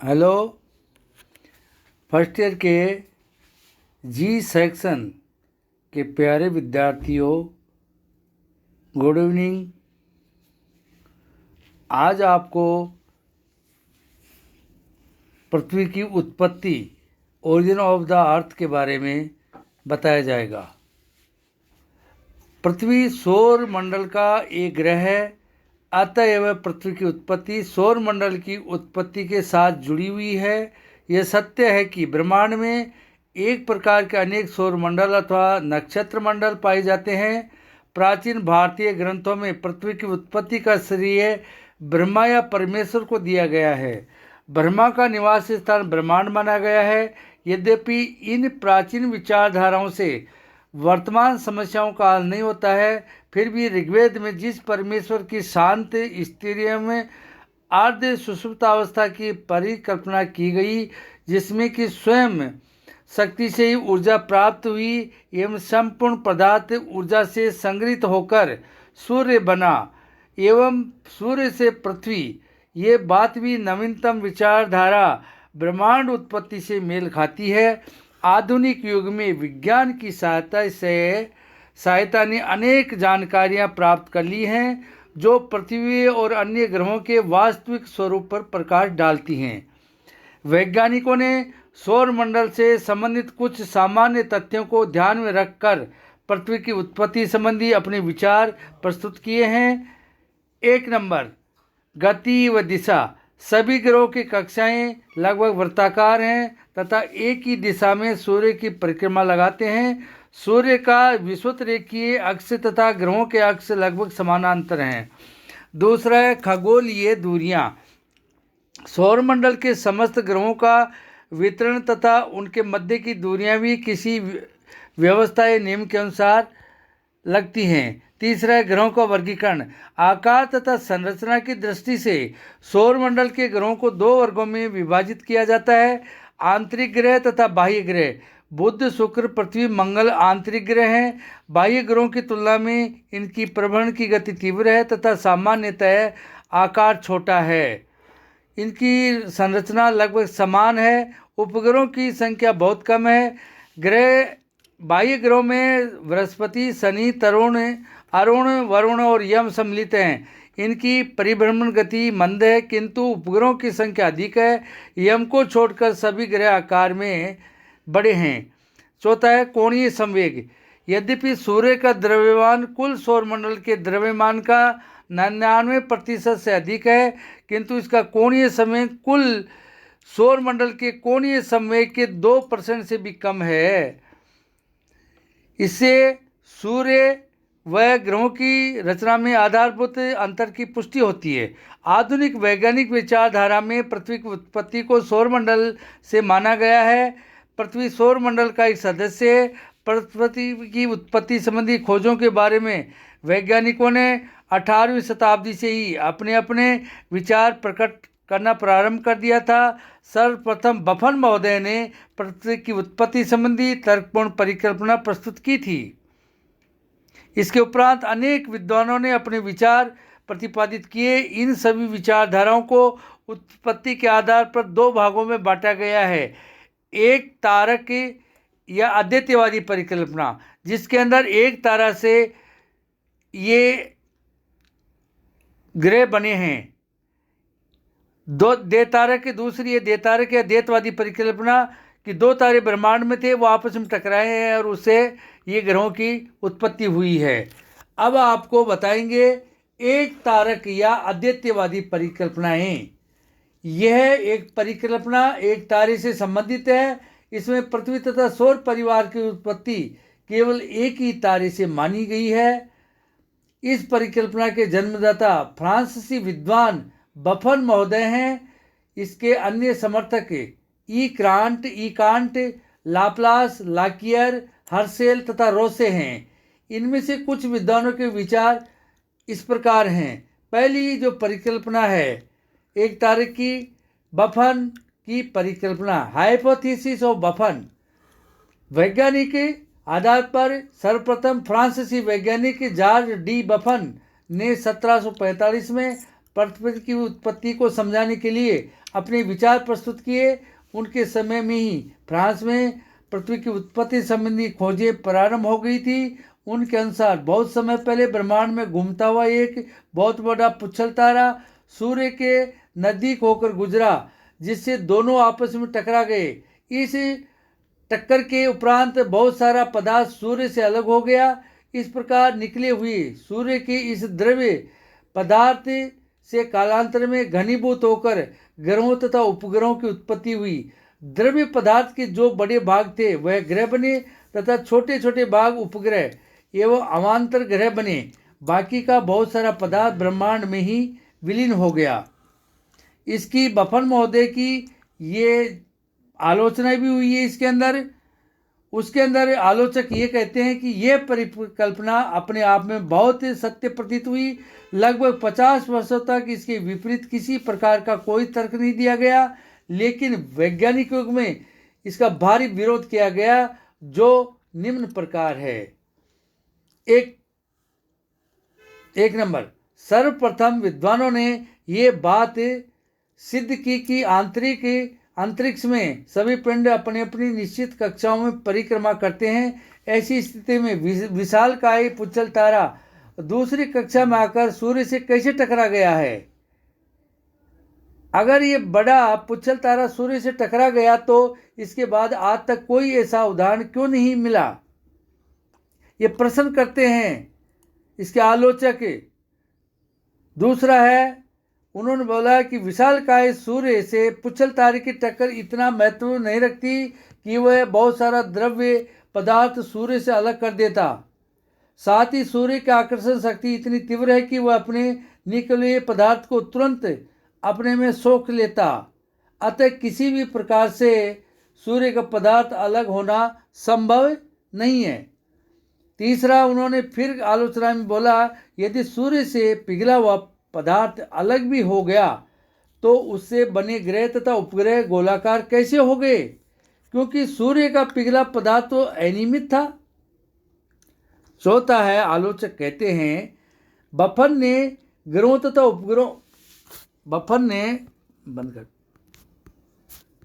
Hello. First year के जी section के प्यारे विद्यार्थियों, गुड इवनिंग। आज आपको पृथ्वी की उत्पत्ति, ओरिजिन ऑफ द अर्थ के बारे में बताया जाएगा। पृथ्वी सौर मंडल का एक ग्रह है, अतएव पृथ्वी की उत्पत्ति सौर मंडल की उत्पत्ति के साथ जुड़ी हुई है। यह सत्य है कि ब्रह्मांड में एक प्रकार के अनेक सौर मंडल अथवा नक्षत्र मंडल पाए जाते हैं। प्राचीन भारतीय ग्रंथों में पृथ्वी की उत्पत्ति का श्रेय ब्रह्मा या परमेश्वर को दिया गया है। ब्रह्मा का निवास स्थान ब्रह्मांड माना गया है। यद्यपि इन प्राचीन विचारधाराओं से वर्तमान समस्याओं का हल नहीं होता है, फिर भी ऋग्वेद में जिस परमेश्वर की शांत स्थितियों में आर्द्र सुषुप्तावस्था की परिकल्पना की गई, जिसमें कि स्वयं शक्ति से ही ऊर्जा प्राप्त हुई एवं संपूर्ण पदार्थ ऊर्जा से संग्रहित होकर सूर्य बना एवं सूर्य से पृथ्वी, ये बात भी नवीनतम विचारधारा ब्रह्मांड उत्पत्ति से मेल खाती है। आधुनिक युग में विज्ञान की सहायता ने अनेक जानकारियां प्राप्त कर ली हैं जो पृथ्वी और अन्य ग्रहों के वास्तविक स्वरूप पर प्रकाश डालती हैं। वैज्ञानिकों ने सौर मंडल से संबंधित कुछ सामान्य तथ्यों को ध्यान में रखकर पृथ्वी की उत्पत्ति संबंधी अपने विचार प्रस्तुत किए हैं। 1 नंबर, गति व दिशा। सभी ग्रहों की कक्षाएं लगभग वृत्ताकार हैं तथा एक ही दिशा में सूर्य की परिक्रमा लगाते हैं। सूर्य का विषुवत रेखीय अक्ष तथा ग्रहों के अक्ष लगभग समानांतर हैं। दूसरा है खगोलीय दूरियां। सौरमंडल के समस्त ग्रहों का वितरण तथा उनके मध्य की दूरियां भी किसी व्यवस्था या नियम के अनुसार लगती हैं। तीसरा है ग्रहों का वर्गीकरण। आकार तथा संरचना की दृष्टि से सौरमंडल के ग्रहों को 2 वर्गों में विभाजित किया जाता है, आंतरिक ग्रह तथा बाह्य ग्रह। बुध, शुक्र, पृथ्वी, मंगल आंतरिक ग्रह हैं। बाह्य ग्रहों की तुलना में इनकी प्रभ्रमण की गति तीव्र है तथा सामान्यतः आकार छोटा है। इनकी संरचना लगभग समान है। उपग्रहों की संख्या बहुत कम है। ग्रह बाह्य ग्रहों में बृहस्पति, शनि, अरुण, वरुण और यम सम्मिलित हैं। इनकी परिभ्रमण गति मंद है, किंतु उपग्रहों की संख्या अधिक है। यम को छोड़कर सभी ग्रह आकार में बड़े हैं। चौथा है कोणीय संवेग। यद्यपि सूर्य का द्रव्यमान कुल सौरमंडल के द्रव्यमान का 99% से अधिक है, किंतु इसका कोणीय संवेग कुल सौरमंडल के कोणीय संवेग के 2% से भी कम है। इससे सूर्य व ग्रहों की रचना में आधारभूत अंतर की पुष्टि होती है। आधुनिक वैज्ञानिक विचारधारा में पृथ्वी की उत्पत्ति को सौरमंडल से माना गया है। पृथ्वी सौरमंडल का एक सदस्य है। पृथ्वी की उत्पत्ति संबंधी खोजों के बारे में वैज्ञानिकों ने 18वीं शताब्दी से ही अपने अपने विचार प्रकट करना प्रारंभ कर दिया था। सर्वप्रथम बफन महोदय ने पृथ्वी की उत्पत्ति संबंधी तर्कपूर्ण परिकल्पना प्रस्तुत की थी। इसके उपरांत अनेक विद्वानों ने अपने विचार प्रतिपादित किए। इन सभी विचारधाराओं को उत्पत्ति के आधार पर 2 भागों में बांटा गया है। एक तारक या अद्वैतवादी परिकल्पना, जिसके अंदर एक तारा से ये ग्रह बने हैं। देवतारक, दूसरी है देवतारक या द्वैतवादी परिकल्पना कि 2 तारे ब्रह्मांड में थे, वो आपस में टकराए हैं और उससे ये ग्रहों की उत्पत्ति हुई है। अब आपको बताएंगे एक तारक या अद्वैतवादी परिकल्पनाएं। यह एक परिकल्पना एक तारे से संबंधित है। इसमें पृथ्वी तथा सौर परिवार की उत्पत्ति केवल एक ही तारे से मानी गई है। इस परिकल्पना के जन्मदाता फ्रांसीसी विद्वान बफन महोदय हैं। इसके अन्य समर्थक ई कांट, लाप्लास, लाकियर, हर्शेल तथा रोसे हैं। इनमें से कुछ विद्वानों के विचार इस प्रकार हैं। पहली जो परिकल्पना है एक तारे की, बफन की परिकल्पना, हाइपोथेसिस ऑफ बफन। वैज्ञानिक आधार पर सर्वप्रथम फ्रांसीसी वैज्ञानिक जॉर्ज डी बफन ने 1745 में पृथ्वी की उत्पत्ति को समझाने के लिए अपने विचार प्रस्तुत किए। उनके समय में ही फ्रांस में पृथ्वी की उत्पत्ति संबंधी खोजें प्रारंभ हो गई थी। उनके अनुसार बहुत समय पहले ब्रह्मांड में घूमता हुआ एक बहुत बड़ा पुच्छल तारा सूर्य के नजदीक होकर गुजरा, जिससे दोनों आपस में टकरा गए। इस टक्कर के उपरांत बहुत सारा पदार्थ सूर्य से अलग हो गया। इस प्रकार निकले हुए सूर्य के इस द्रव्य पदार्थ से कालांतर में घनीभूत होकर ग्रहों तथा उपग्रहों की उत्पत्ति हुई। द्रव्य पदार्थ के जो बड़े भाग थे वह ग्रह बने तथा छोटे छोटे भाग उपग्रह एवं अवान्तर ग्रह बने। बाकी का बहुत सारा पदार्थ ब्रह्मांड में ही विलीन हो गया। इसकी बफन महोदय की ये आलोचना भी हुई है इसके अंदर। उसके अंदर आलोचक ये कहते हैं कि यह परिकल्पना अपने आप में बहुत सत्य प्रतीत हुई। लगभग 50 वर्षों तक इसके विपरीत किसी प्रकार का कोई तर्क नहीं दिया गया, लेकिन वैज्ञानिक युग में इसका भारी विरोध किया गया, जो निम्न प्रकार है। एक नंबर, सर्वप्रथम विद्वानों ने ये बात सिद्ध की कि अंतरिक्ष में सभी पिंड अपनी अपनी निश्चित कक्षाओं में परिक्रमा करते हैं। ऐसी स्थिति में विशालकाय पुच्छल तारा दूसरी कक्षा में आकर सूर्य से कैसे टकरा गया है? अगर ये बड़ा पुच्छल तारा सूर्य से टकरा गया तो इसके बाद आज तक कोई ऐसा उदाहरण क्यों नहीं मिला? ये प्रश्न करते हैं इसके आलोचक। दूसरा है, उन्होंने बोला कि विशालकाय सूर्य से पुच्छल तारे की टक्कर इतना महत्व नहीं रखती कि वह बहुत सारा द्रव्य पदार्थ सूर्य से अलग कर देता। साथ ही सूर्य की आकर्षण शक्ति इतनी तीव्र है कि वह अपने निकले पदार्थ को तुरंत अपने में सोख लेता। अतः किसी भी प्रकार से सूर्य का पदार्थ अलग होना संभव नहीं है। तीसरा, उन्होंने फिर आलोचना में बोला, यदि सूर्य से पिघला हुआ पदार्थ अलग भी हो गया तो उससे बने ग्रह तथा उपग्रह गोलाकार कैसे हो गए, क्योंकि सूर्य का पिघला पदार्थ तो अनियमित था। चौथा है, आलोचक कहते हैं बफन ने ग्रहों तथा उपग्रहों बफन ने बंद कर